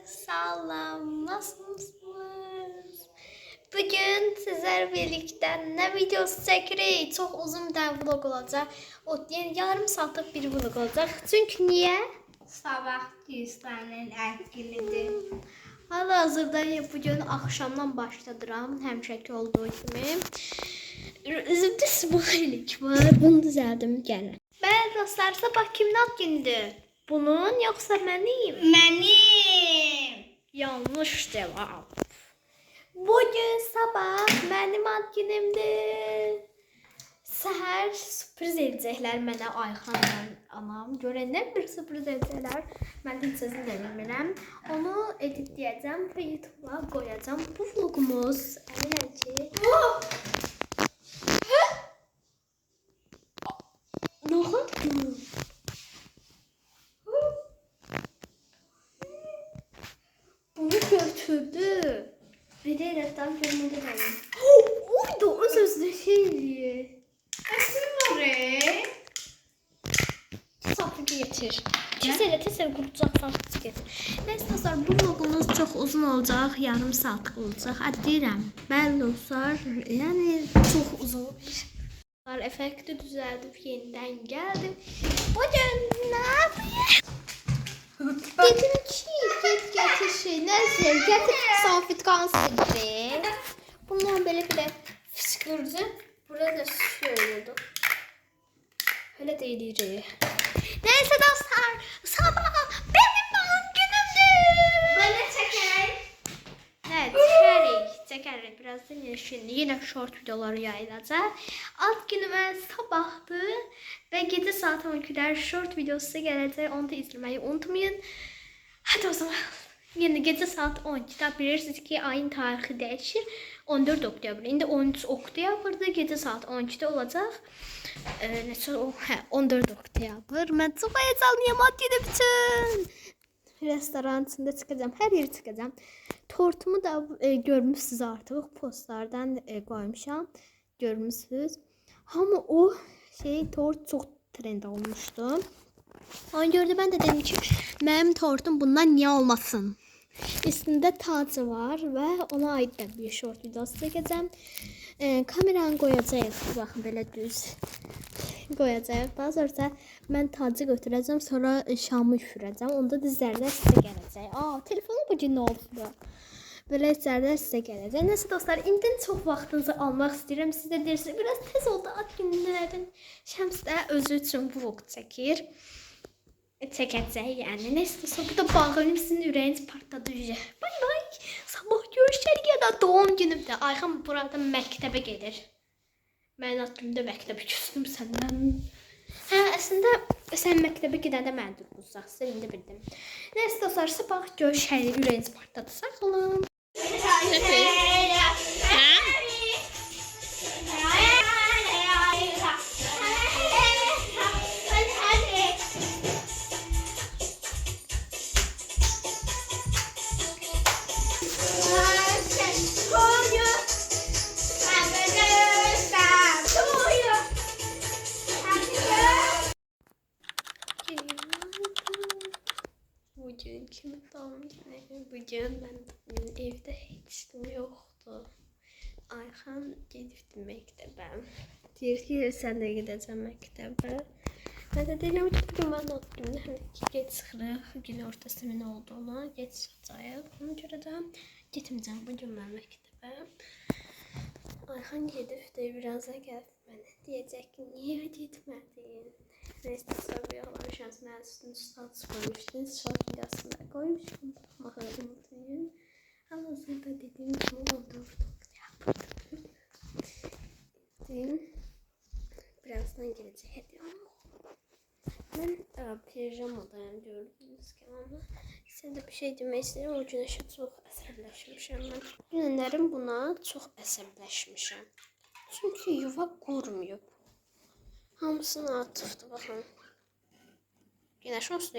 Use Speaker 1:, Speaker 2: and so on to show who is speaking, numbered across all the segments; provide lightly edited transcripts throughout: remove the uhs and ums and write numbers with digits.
Speaker 1: Salam, nasılsınız? Bugün sizler birlikte ne videosu çekirik? Çok uzun bir tane vlog olacak. Yani yarım saatlik bir vlog olacak. Çünkü niye?
Speaker 2: Sabah düzlərin ərkilidir.
Speaker 1: Hal-hazırda bugün akşamdan başladıram. Həmişəki olduğu kimi. Üzümdə smileylik var. Bunu düzəldim, gəlin. Bəli dostlar, sabah kimin ad günüdür? Bunun yoksa benim?
Speaker 2: Mənim.
Speaker 1: Yanlış cevap. Bugün sabah benim ad günümdür. Səhər sürpriz edəcəklər mənə Ayxanla anam. Görəndən bir sürpriz edəcəklər. Mən heç sözünü də bilmirəm. Onu editləyəcəm və YouTube'a qoyacağım. Bu vlogumuz əminəm ki... Ne oldu? Bunu götürdü. Bir de reklam görmedi benim. Oydu o sözde şeydi.
Speaker 2: Əsim var.
Speaker 1: Sapı getir. Tez kurtacaksan getir. Neyse dostlar, bu vlogumuz çok uzun olacak. Yarım saat olacak. Hadi deyirəm. Bəli dostlar. Yani çok uzun bir. Efekti düzeltip yeniden geldim. Bugün ne yapayım? Dedim ki get getir şey. Neyse getir safitkan sildi. Bundan böyle bir de fıskırdı. Burada da söylüyordu. Öyle değil. Neyse dostlar, sabah benim doğum günümdür.
Speaker 2: Bana çəkək.
Speaker 1: Evet, çekerik. Birazdan şimdi yine short videoları yayılacak. Alt günüme sabahtı ve gece saat 12'der short videosu gelecek. Onu da izlemeyi unutmayın. Hadi o zaman. Yine gece saat 12'de bilirsiniz ki ayın tarihi değişir. 14 oktyabr. Şimdi 13 oktyabrda gece saat 12'de olacak. Neçə o? 14 oktyabr. Mən çox heyecanlıyam ad günüm üçün. Restoran içində çıxacağam. Hər yer çıxacağam. Tortumu da görmüşsünüz artıq. Postlardan qoymuşam. Görmüşsünüz. Amma o tort çox trend olmuşdu. Ona görə də mən də dedim ki, mənim tortum bundan niyə olmasın? Üstündə tacı var və ona aid də bir short videosu çəkəcəm. Kameranı qoyacağıq. Baxın, belə düz qoyacağıq. Daha sonra mən tacı götürəcəm, sonra şamı üfürəcəm. Onda dizlərdə sizə gələcək. Telefonum bugün nə oldu? Belə dizlərdə sizə gələcək. Nəsə dostlar, indi çox vaxtınızı almaq istəyirəm. Siz də deyirsiniz, biraz tez oldu ad günlərin. Şəms də özü üçün vlog çəkir. Çəkəcək yəni. Neyse, bu da bağlanayım, sizin ürəyiniz partladı. Bay bay. Sabah görüşərik ya da doğum günümdə. Ayxan burada məktəbə gedir. Mən ad günümdə məktəbə küstüm səndən. Əslində sən məktəbə gedəndə mən durmuşsaqsın, indi bildim. Neyse dostlar, sabah görüşərik, ürəyiniz partladı. Sağ olun. Bugün kimin doğum günü? Bugün ben evde hiç yoktu. Ayxan gedibdi məktəbə. Deyir ki, sən də gedəcəm məktəbə. Mən də deyirəm ki, bugün mən ad günümdə hələ ki, geç çıxırıq. Gün ortası min olduğuna geç çıxacaq. Ona görə də getməyəcəm bugün mən məktəbə. Ayxan gedibdi, birazdan gəlib mənə deyəcək ki, niyə getmədin? Neyse, sonra yollamışam. Mən üstünü status koymuştum. Short videosunda koymuşum. Bakmağı unutmayın. Hal-hazırda dediğim gibi 14 oktyabr. Birazdan gelecek hediye. Ben pijamadayım gördüğünüz gibi ama size de bir şey demək istəyirəm. O güneşe çok əsəbləşmişəm mən. Günlərim buna çox əsəbləşmişəm. Çünkü yuva qurmuyor. Hamısını atıfdı, baxın. Güneş olsun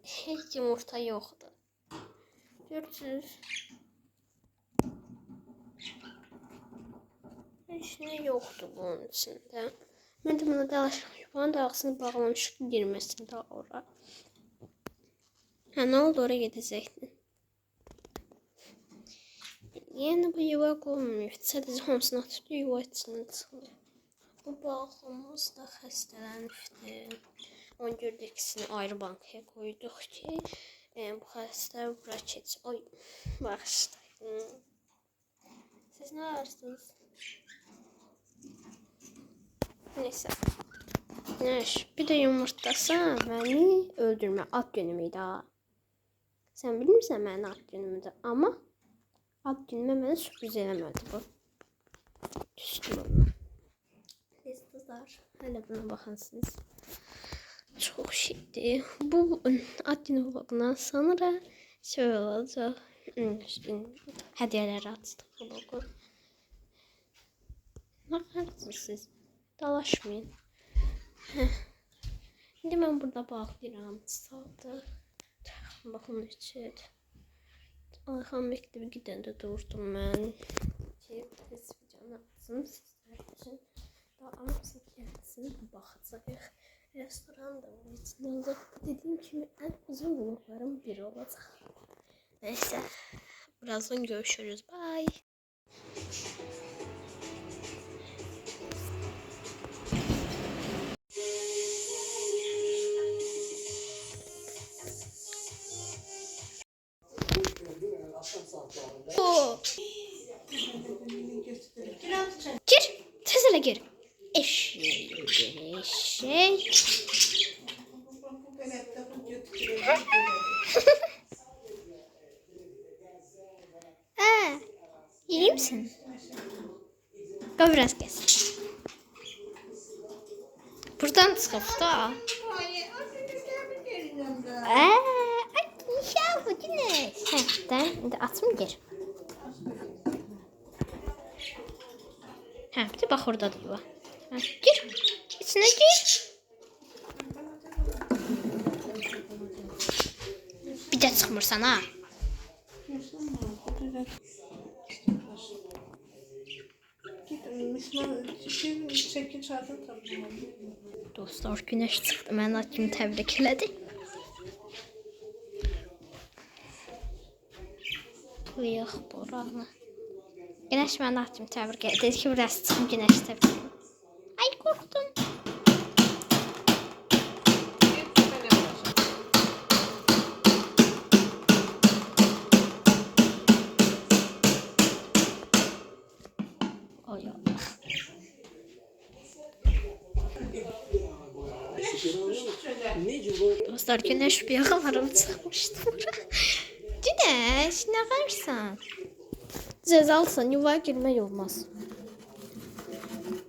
Speaker 1: heç yumurta yoxdur. Görürsünüz. Heç nə yoxdur bunun içində. Mən də buna dalaşam. Yuvanın da ağzını bağlamışıq, girməsin daha ora. Nə oldu, oraya gedəcəkdin? Yəni bu yuva qolmayıb. Sadəcə hamısını atıb yuva içindən çıxılır. Bu balığımız da xəstələnibdi. Onu gördük, ikisini ayrı bankaya qoyduq ki, bu xəstə bura keçsin. Oy, bağışlayın. Siz nə arsınız? Neyse. Bir de yumurtlasan məni öldürmə. Ad günümüydü ha. Sən bilmirsən mənim ad günümüdür. Amma ad günümə mənə sürpriz eləmədi bu. Düşdüm onu. Biz kızlar, hələ buna baxansınız. Çox şeydir. Bu ad günü vlogundan sonra şey olacaq. Hədiyyələri açdıq vlogu. Nə qarsınız siz? Dalaşmayın. Şimdi mən burada bağlayıram. Saldı. Baxın içi. Ayxan məktəbə gedəndə durdum mən. Tez videonu açsın sizlər üçün. Daha hamısı gəlsin, baxacaq. Restoran da bunun içində olacaq. Dediyim kimi ən uzun vloglarım biri olacaq. Neyse. Birazdan görüşürüz. Bye. Gir. Tezle gir. Eşek. İyi misin? Gel biraz gez. Buradan çıkıp da. İnşallah bu güneş. Şimdi atım gir. Bir de bak orada da yuva. Gir. İçine gir. Bir de çıkmırsan ha. Dostlar, güneş çıxdı. Mən kimi təbrik elədi. Tuyuq buranı. Güneş mən kimi təbrik elədi. Dedi ki, burası çıxım güneş təbrik elədi. Ay, qorxdum. Ay Allah. Dostlar, güneş bir yaxalarım çıxmışdı bura. Güneş, nə qarsan? Cəzalsan, yuvaya girmək olmaz.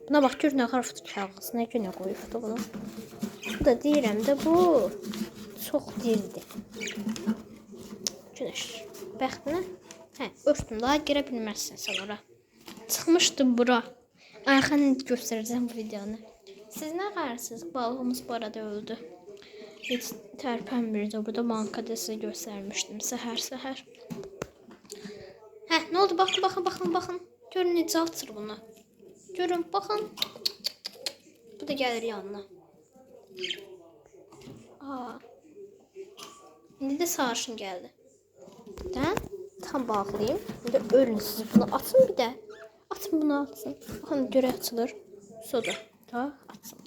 Speaker 1: Buna bax, gör nə qarfıdı kağız, nə günə qoyubdu bunu. Bu da deyirəm də bu çox dildir. Güneş, bəxtinə. Örtün, daha girə bilməzsən sən ora. Çıxmışdı bura. Ayxan göstərəcəm bu videonu. Siz nə qarsınız? Balığımız bu arada öldü. Heç tərpənmirdi. Burada bankada sizə göstərmişdim səhər. Nə oldu? Baxın. Görün necə atır bunu. Görün, baxın. Bu da gəlir yanına. İndi də sarışın gəldi. Tam bağlayayım. İndi ölün siz bunu. Atın bir də. Atın bunu, atsın. Baxın, görə açılır. Soda. Atsın.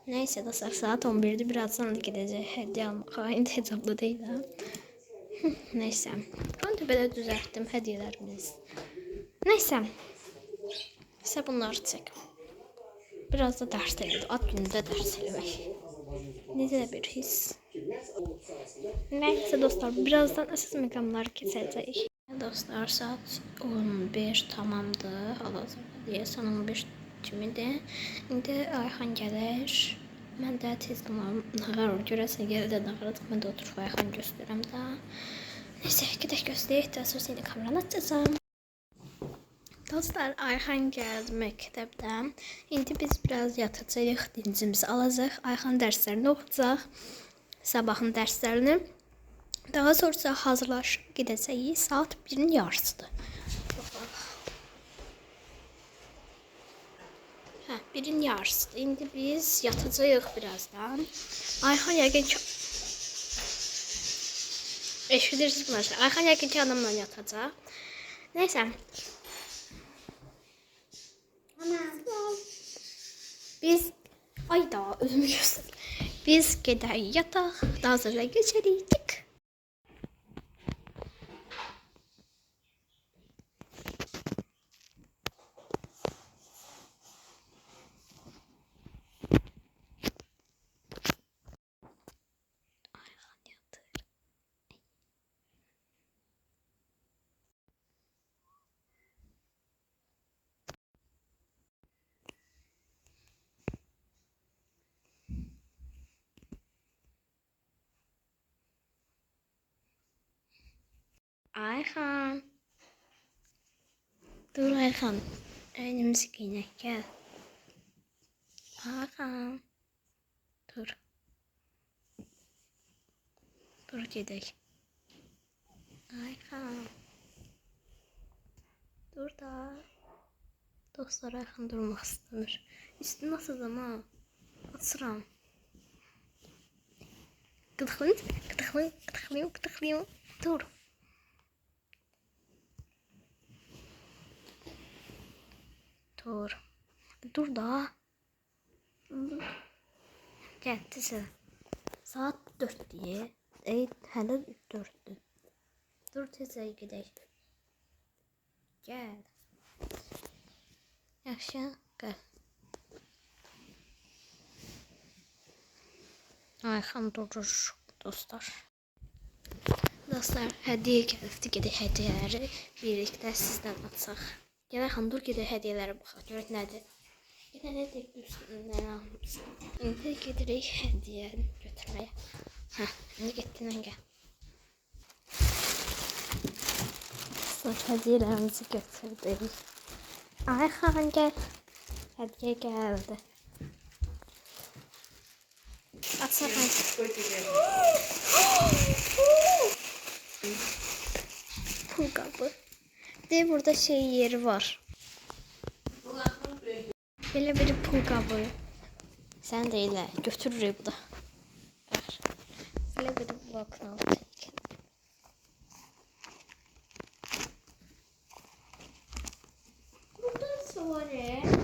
Speaker 1: Neyse dostlar, saat 11'de birazdan da gidecek hediye almak. Aynı hesaplı değil ha. Neyse. Ben de böyle düzelttim hediyelerimiz. Neyse. İşte bunları çek. Biraz da ders elədi. Ad günündə ders eləmək. Necə bir his. Neyse dostlar, birazdan əsas məqamları keçəcəyik. Dostlar, saat 11 tamamdır. Hal-hazırda deyəsən 15 kimidir. İndi Ayxan gəlir. Mən də tez qımalım. Nağar görəsən, gəlir də nağaracaq. Mən də oturub Ayxan göstərəm də. Neyse, gedək gözləyək də, sonra yine kameranı açacağım. Dostlar, Ayxan gəldi məktəbdən. İndi biz biraz yatacağıq, dincimizi alacaq. Ayxan dərslərini oxuyacaq. Sabahın dərslərini. Daha sonra hazırlaşıb gedəcəyik. Saat 1'in yarısıdır. 1'in yarısıdır. İndi biz yatacağıq birazdan. Ayxan yəqin ki... Eşidirsiniz. Ayxan yəqin ki anamla yatacaq. Neyse. Biz ayda özümü göster. Biz gedək yataq. Daha sonra geçərik. Ayxan yatır. Ayxan. Dur Ayxan. Önümüzü giyinek gel. Ayxan. Dur. Dur gedək. Ayxan. Dur da. Dostlar Ayxan durmaq istəmir. Üstünü asacağım ha. Asıram. Gıdıqlayım. Dur. Dur da. Gəl tezə. Saat 4-dür. Hələ 4-dür. Dur tezə gedək. Gəl. Yaxşı, gəl. Ayxan durur dostlar. Dostlar, hədiyyə gəlibdi. Gedək hədiyyələri birlikdə sizdən açaq. Gəl Ayxan dur gedək hədiyyələrə baxaq. Görək nədir? Nədir üstündən almışsın? İndi gedirik hədiyyəni götürməyə. İndi getdindən gəl. Dostlar, hədiyyələrimizi götürdük. Ayxan gəl. Hədiyyə gəldi. Açaq. Pul qabı. De burada şey yeri var. Belə bir pul qabı. Sən də elə götürürük bu da. Bax. Belə bir bloknot.
Speaker 2: Buradan sonra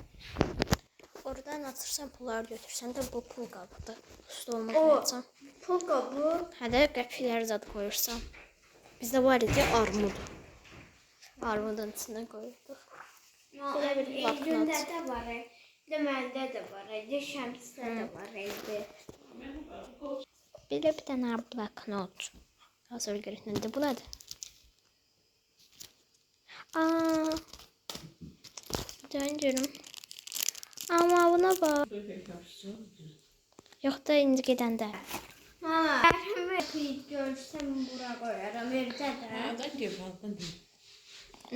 Speaker 1: Oradan atırsan pulları götürsən də bu pul qabıdır. Stoluma qoyacam.
Speaker 2: pul qabı.
Speaker 1: Hədə qəpikləri zad qoyursan. Bizdə var idi armud. Armudun içinə qoyurduq. Belə bir
Speaker 2: Elgündə
Speaker 1: bloknot.
Speaker 2: də var. Məndə də var. Şəmsdə də var idi.
Speaker 1: Belə bir dənə bloknot. Hazır görək nədir? Bu nədir? Görüm. Amma buna bax. Yox da indi gedəndə.
Speaker 2: Mərhəmət görsəm bura qoyaram. Evdə də.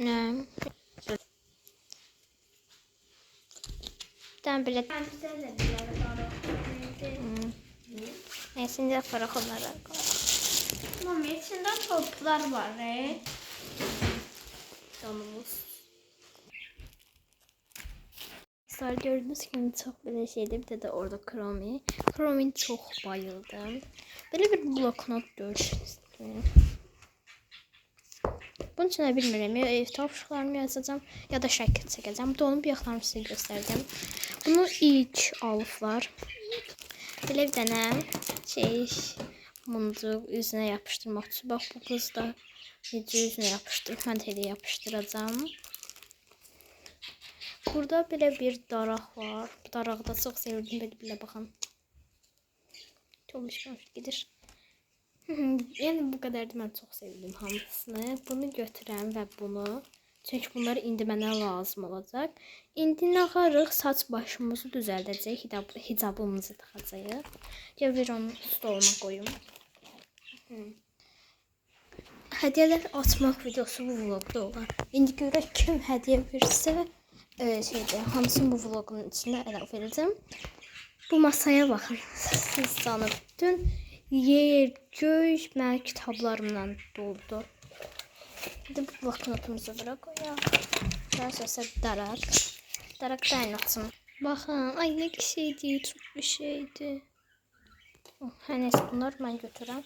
Speaker 1: Nə? Dən belə.
Speaker 2: Şəmsdə də var.
Speaker 1: Neyse indi aparaq onlara.
Speaker 2: Mama içində toplar var.
Speaker 1: Donumuz. Dostlar gördüğünüz gibi çok böyle şeydi. Bir de orada Chromi. Chromi'nin çok bayıldım. Böyle bir bloknot görürsünüz. Bunun için de bilmirəm ya ev tapşırıqlarımı yazacağım ya da şəkil çəkəcəm. Bu da onun bir yaxlarını sizə göstərəcəm. Bunu ilk alıblar. Belə bir dənə şey muncuq üzünə yapışdırmaq üçün. Bax bu qız da necə üzünə yapışdırıb. Mən də elə yapışdıracağım. Burada belə bir daraq var. Bu darağı da çox sevdim. Belə baxın. Çok gedir. Yəni bu qədər də mən çox sevdim hamısını. Bunu götürəm və bunu. Çünki bunlar indi mənə lazım olacaq. İndi naxarıq saç başımızı düzəldəcək. Hicabımızı taxacağıq. Gəl onu stoluna qoyum. Hədiyyələr açmaq videosu bu vlogda olar. İndi görək kim hədiyyə verirsə hamısını bu vlogun içində əlavə edəcəm. Bu masaya baxın. Siz canı bütün yer, göy mənim kitablarımla doldu. Bir de bu bloknotumuzu bura qoyaq. Daha sonra daraq. Daraq qaynatım. Baxın, ay nə şeydi, çox bir şeydi. Hər neysə, bunlar mən götürəm.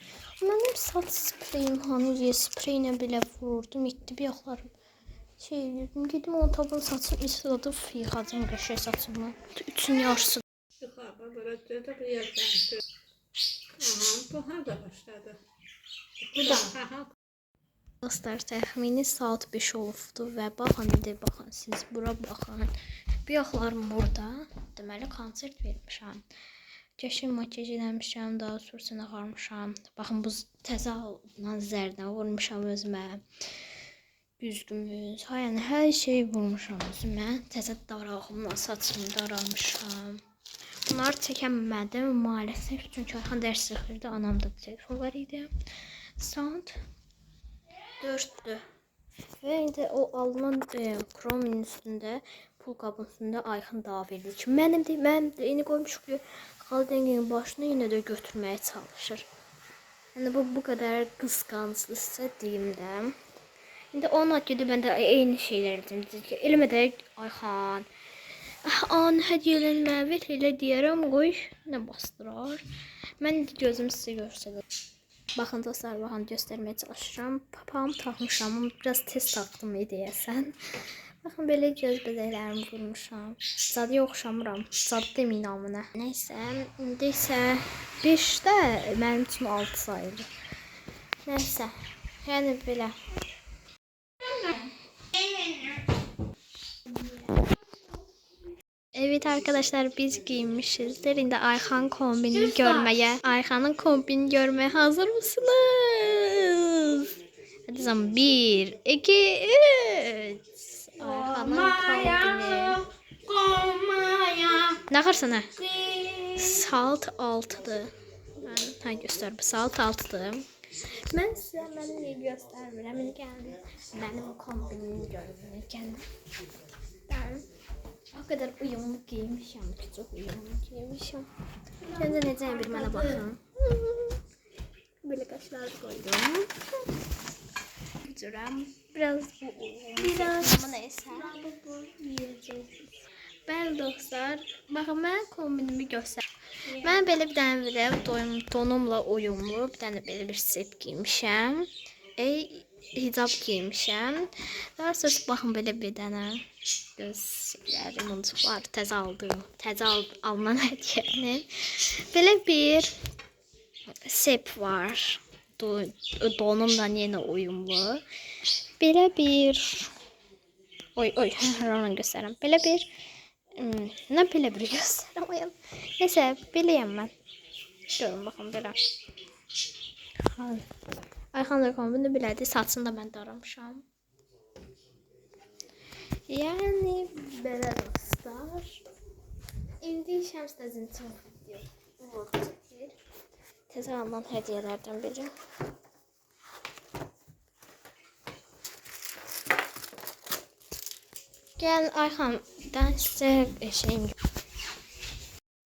Speaker 1: Mənim saç spreyim hanı, spreylə belə vururdum, itdi bıyaqlarım. Gedim onu tapım, saçım isladı, yıxacam qəşəng saçımı. Üçün yarısı.
Speaker 3: Yuxarıda böyle dedi bir yerden. Aha, bu harda başladı? Bu da. Aha.
Speaker 1: Dostlar, təxmini saat 5 olubdu və baxın, baxın, siz bura baxın. Bıyaqlarım burada. Deməli, konsert vermişəm. Qəşəng makyaj eləmişəm, daha sursuna ağarmışam. Baxın, bu təzə alınan zərdən vurmuşam özümə. Güzgümüz, yəni hər şey vurmuşam özümə. Təzə darağımla saçımı daramışam. Bunları çəkəmədim maalesef, çünki Ayxan dərs sıxırdı, anamda telefon var idi. Saat 4'dü. Və indi o alınan kromin üstündə, pul qabın üstündə Ayxan daha verildi ki, mənimdir, eyni qoymuşuq ki, Xaldengin başını yenə də götürməyə çalışır. Yəni bu qədər qısqanclıqsa deyim də. İndi ona gedib mən də eyni şeylər edim. Eləmə də Ayxan. An hədiyyələnmə, ver elə deyərəm, qoy, nə bastırar. Mən gözüm sizə göstərdim. Baxın dostlar, baxın göstərməyə çalışıram. Papağımı taxmışam, biraz tez taxdım deyəsən. Baxın, belə göz bəzəklərimi vurmuşam. Zadıya oxşamıram. Zadı deməyin amına. Nəysə, indi isə 5-də mənim üçün 6 sayılır. Nəysə, yəni belə. Evet arkadaşlar, biz giyinmişizdir. İndi Ayxan kombinini görməyə. Ayxanın kombinini görməyə hazır mısınız? Hadi zaman 1, 2, 3. Ayxanın kombini. Ne qarsan ha? Saat 6'dır. Mən göstər, saat 6'dır. Mən sizə niyə göstərmirəm? İndi mənim kombinimi görün. Gəlin. O kadar uyumlu giymişim ki, çok uyumlu giymişim. Kendi necə bir mənə baxın. Böyle kaşlar koydum. Gücürəm. Biraz ama neyse. Bəli dostlar, baxın mən kombinimi göstər. Mən belə bir dənə donumla uyumlu, bir dənə belə bir set giymişəm. Hicab giymişəm. Daha sonra baxın belə bir dənə göz şeylərim var, təzə alınan hədiyyənin. Belə bir sep var. Donumla yenə uyumlu. Belə bir onu göstərəm. Belə bir belə bir göstərəm. Nəsə, beləyəm mən. Görün baxın belə. Ayxan da kombini belədir. Saçını da mən daramışam. Yəni belə dostlar. İndi Şəms də zinçin video çəkir. Təzə alınan hədiyyələrdən biri. Gəlin Ayxandan sizə şeyim.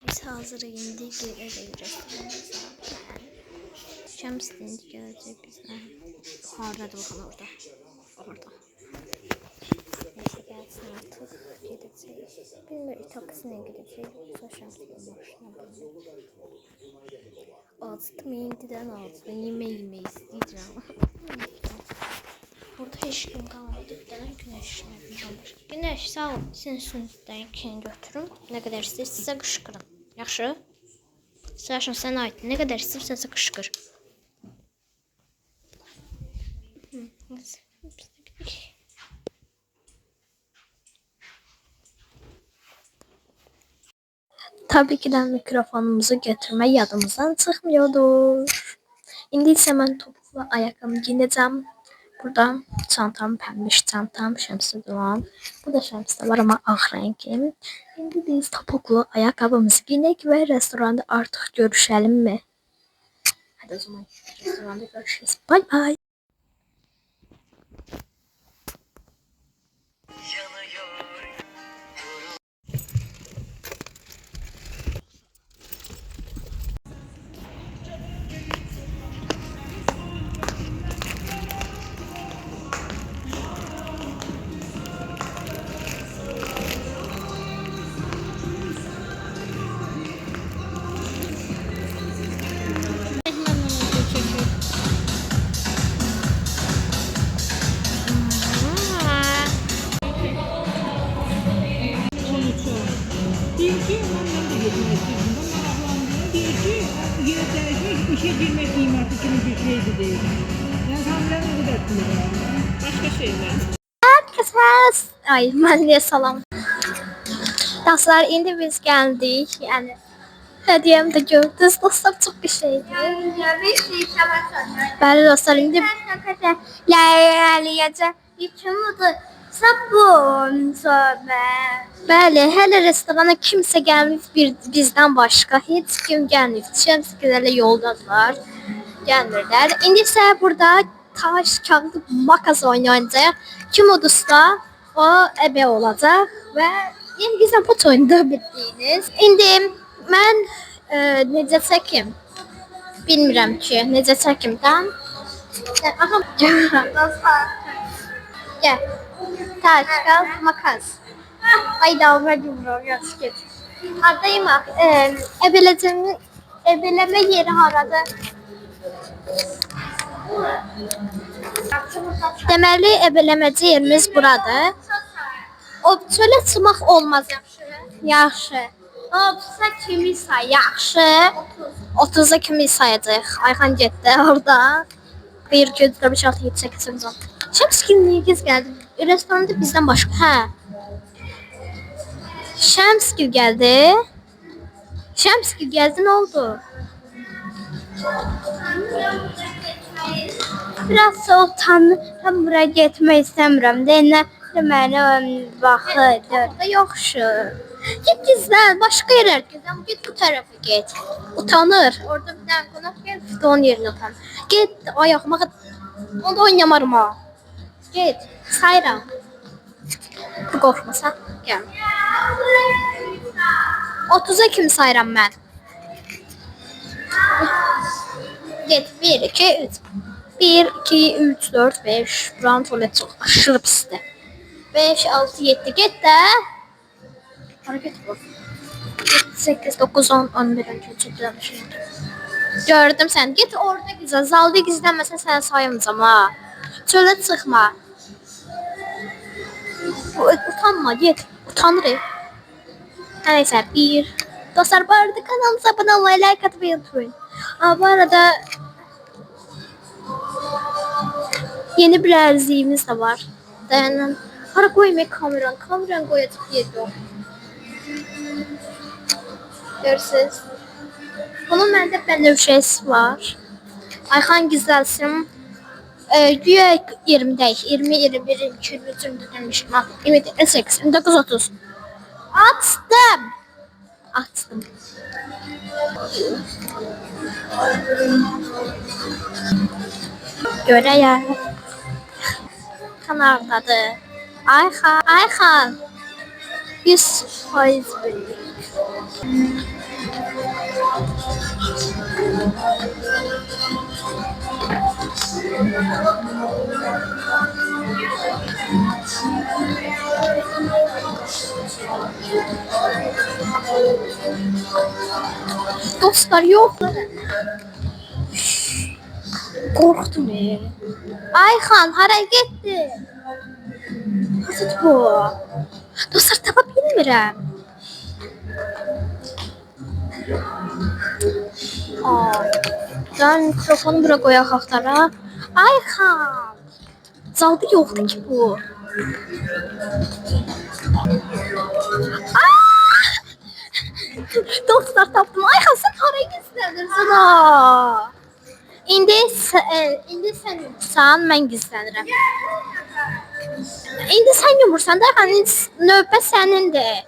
Speaker 1: Biz hazırıq, indi gələcək. Şəms indi gələcək bizlə. Haradadır baxın orada. Orada. Neyse gəlsin artıq gedəcək. Bilmir, taksilə gedəcək. Yoxsa Şəmsin maşına binəcək. Acıtım indidən acıtım. Yemək istəyəcəm. Burada heç kim qalmadı. Bir dənə günəş qalmış. Günəş sağ ol. Sizin üstünüzdən ikini götürün. Nə qədər istəyirsinizsə qışqırın. Yaxşı? Saşın sənə aid. Nə qədər istəyirsənsə qışqır. Tabii ki de mikrofonumuzu götürme yadımızdan çıxmıyordur. İndi isə mən topuklu ayakkabımı giyinəcəm. Burada çantam, pəmbiş çantam, şəmsi duran. Bu da şəmsi var ama ağ rəngim. İndi biz topuklu ayakkabımızı giyinək və restoranda artıq görüşəlim mi? Hadi o zaman restoranda görüşürüz. Bye bye.
Speaker 3: Yine değişmiş, işe girmek kıymeti kimi bir şeydi değil. Yani hamilenin o kadar pulu var. Başka şeyler.
Speaker 1: Herkes. Ay ben niye salam. Dostlar indi biz geldik. Yani hediyem de gördünüz. Dostlar çok bir şeydi. Bəli dostlar indi ləyəcək. Yükümüdür. Sabun söhbə. Bəli, hələ restorana kimsə gəlməyib bizdən başqa. Heç kim gəlməyib. Şəmsikilərlə yoldadılar. Gəlmirlər. İndi isə burada taş, kağıt, makas oynayacaq. Kim udursa o ebe olacaq və yeni gizlən pot oyunda bildiyiniz. İndi mən necə çəkim? Bilmirəm ki, necə çəkimdən. Aha, gel. Taş, kağıt, makas. Ay dalga yumruğum yok git. Hardayım bak. Ebeleme yeri harada. Deməli ebeləməcə yerimiz buradır. O çölə çıxmaq olmaz yaxşı. Yaxşı. Otsa kimi say yaxşı. 30'a kimi sayacaq. Ayxan getdi orada. 1 2 3 4 5 6 7 8 9 10. Şəmsgil giz gəldi. Restoranda bizdən başqa. Hə. Şəmsgil gəldi. Şəmsgil gəldi, nə oldu? Biraz soğuktan tam buraya getmək istəmirəm. Deməli baxır. Yoxşu. Git gizlən, başqa yerlər gizlən. Git bu tərəfə get. Utanır. Orada bir dənə qonaq gəlib, onun yerinə utanır. Get ayağıma. Onda oynamaram ha. Get. Sayıram. Qorxmasan, gəl. 30'a kimi sayıram mən. Get. 1 2 3. 1 2 3 4 5. Buranın tuvalet çox aşırı pisdir. 5 6 7 get də. Hareket bu. 8 9 10 11 12 13 Gördüm sen. Git orada gizlen. Zalda gizlenmesen sen saymayacağım ha. Çölə çıxma. Utanma git. Utanır. Neyse 1. Dostlar bu arada kanalımıza abone olmayı, like atmayı unutmayın. Bu arada yeni bir ərziyimiz de var. Dayanın. Para koymayı kameran. Kameran koyacak yer yok. Görürsünüz. Bunun məndə bənövşəsi var. Ayxan gizlənsin. Güya 20'dəyik. 20, 21, 22, 23, 24, 25, 28, 29, 30. Açdım. Açdım. Görəyəm. Kanaldadır. Ayxan. Ayxan. 100% bildik. Dostlar yok. Korktum ya. Ayxan hara getdi? Nasıl bu? Dostlar tapa bilmirəm. Ben mikrofonu bura qoyaq axtara. Ayxan. Zalda yoxdur ki bu. Dostlar tapdım. Ayxan sen haraya gizlənirsən ha? İndi sən yumursan, mən gizlənirəm. İndi sən yumursan da növbə sənindir.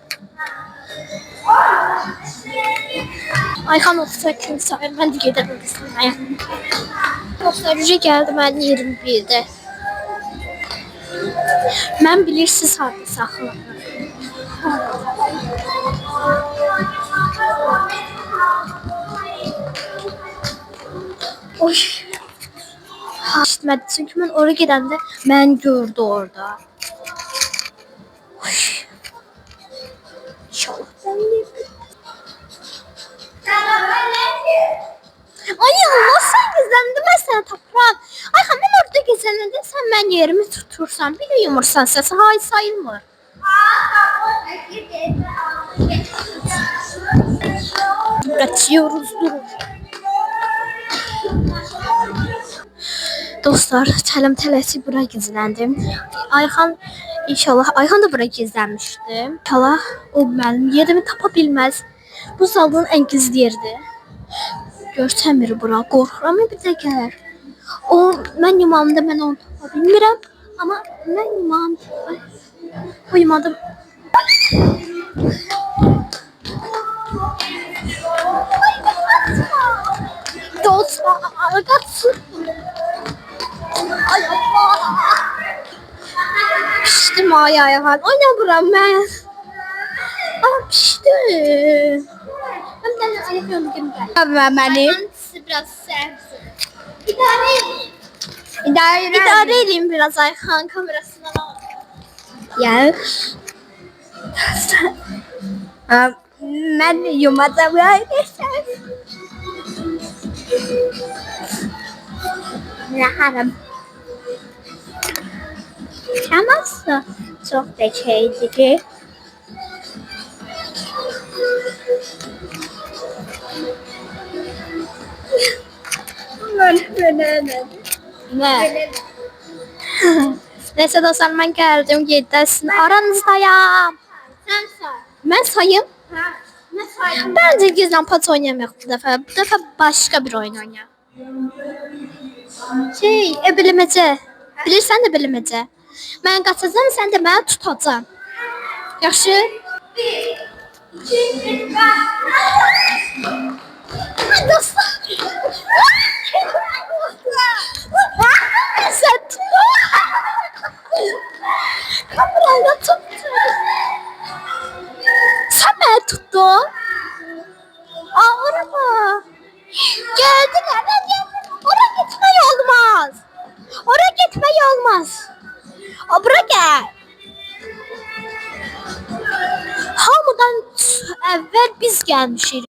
Speaker 1: Ayxan 38 sayır, mən də gedərəm gizlənməyə. Dostlar ücə gəldi mən 21'də. Mən bilirsiniz harada saxlanırım. Oy. İşitmədi çünki mən oraya gedəndə mən gördü orada. Oy. İnşallah ben yedim. Ay Allah sen gizləndin, mən səni tapıram. Ayxan mən orada gizlənəndə sən mən yerimi tutursan, bir de yumursan səsi hay sayılmır. Kaçıyoruz, durun. Dostlar, tələm-tələsik bura gizləndim. Ayxan, inşallah Ayxan da bura gizlənmişdi. İnşallah o mənim yerimi tapa bilməz. Bu zalın ən gizli yeridir. Görsəmir bura, qorxuram bir də gələr. O, mən yumağımda mən onu tapa bilmirəm. Amma mən yumağımda... Uyumadım. Dostlar, qaçsın. Ay Allah. Pişdim ay Ayxan. Oynamıram mən. Ama pişdim. Ben de ayıkıyorum gibi. Ama benim.
Speaker 2: Biraz sersin.
Speaker 1: İdare edeyim biraz Ayxan kamerasından al. Yaş. Ben yumacağım arkadaşlar. Rahatım. Çamazsa çok da şeydi. Ne? Neyse dostlar ben geldim 7'sin aranızdayım.
Speaker 2: Sen say.
Speaker 1: Ben sayayım.
Speaker 2: Ha. Ne saydın?
Speaker 1: Bence gizlen pat oynayamayaq bu dəfə. Bu dəfə başqa bir oyun oynayaq. Biliməcə. Bilirsən də biliməcə. Mən qaçacağam, sən də məni tutacaqsan. Yaxşı? Dostlar. Sən kamerayla tuttun. Sen beni tuttun. Ağrıma. Geldiler ben geldim. Oraya gitmeyi olmaz. Oraya gitmeyi olmaz. Buraya gel. Hamıdan evvel biz gelmişiz.